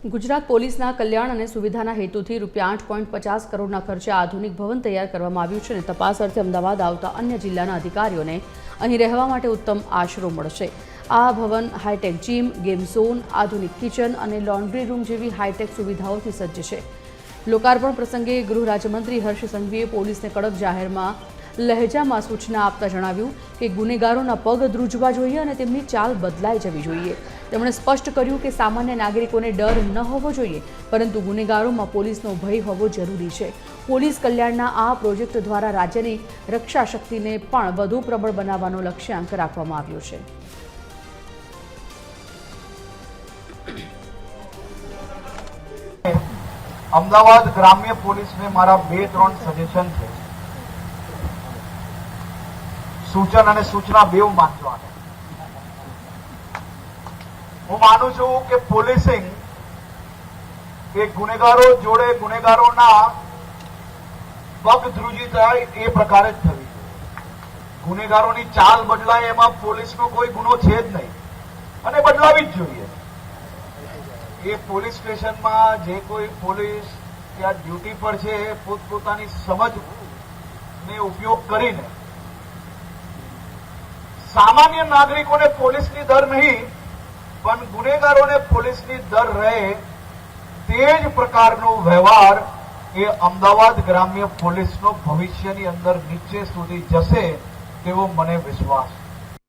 ગુજરાત પોલીસના કલ્યાણ અને સુવિધાના હેતુથી ₹8.50 કરોડના ખર્ચે આધુનિક ભવન તૈયાર કરવામાં આવ્યું છે અને તપાસ અર્થે અમદાવાદ આવતા અન્ય જિલ્લાના અધિકારીઓને અહીં રહેવા માટે ઉત્તમ આશરો મળશે। આ ભવન હાઈટેક જીમ, ગેમ ઝોન, આધુનિક કિચન અને લોન્ડ્રી રૂમ જેવી હાઈટેક સુવિધાઓથી સજ્જ છે। લોકાર્પણ પ્રસંગે ગૃહ રાજ્યમંત્રી હર્ષ સંઘવીએ પોલીસને કડક જાહેરમાં લહેજામાં સૂચના આપતા જણાવ્યું કે ગુનેગારોના પગ ધ્રુજવા જોઈએ અને તેમની ચાલ બદલાઈ જવી જોઈએ। તેમણે સ્પષ્ટ કર્યું કે સામાન્ય નાગરિકોને ડર ન હોવો જોઈએ, પરંતુ ગુનેગારોમાં પોલીસનો ભય હોવો જરૂરી છે। પોલીસ કલ્યાણના આ પ્રોજેક્ટ દ્વારા રાજ્યની રક્ષા શક્તિને પણ વધુ પ્રબળ બનાવવાનો લક્ષ્યાંક રાખવામાં આવ્યો છે। અમદાવાદ ગ્રામ્ય પોલીસને મારા 2-3 સજેશન છે, સૂચન અને સૂચના બેઉ માનજો। હું માનું છું કે પોલીસિંગ એ ગુનેગારો જોડે ગુનેગારોના પગ ધ્રુજી જાય એ પ્રકારે જ થવી જોઈએ। ગુનેગારોની ચાલ બદલાય એમાં પોલીસનો કોઈ ગુનો છે જ નહીં અને બદલાવી જ જોઈએ। એ પોલીસ સ્ટેશનમાં જે કોઈ પોલીસ ત્યાં ડ્યુટી પર છે એ પોતપોતાની સમજને ઉપયોગ કરીને સામાન્ય નાગરિકોને પોલીસની ડર નહીં પણ ગુનેગારોને પોલીસની ડર રહે તે જ પ્રકારનો વ્યવહાર એ અમદાવાદ ગ્રામ્ય પોલીસનો ભવિષ્યની અંદર નીચે સુધી જશે તેવો મને વિશ્વાસ છે।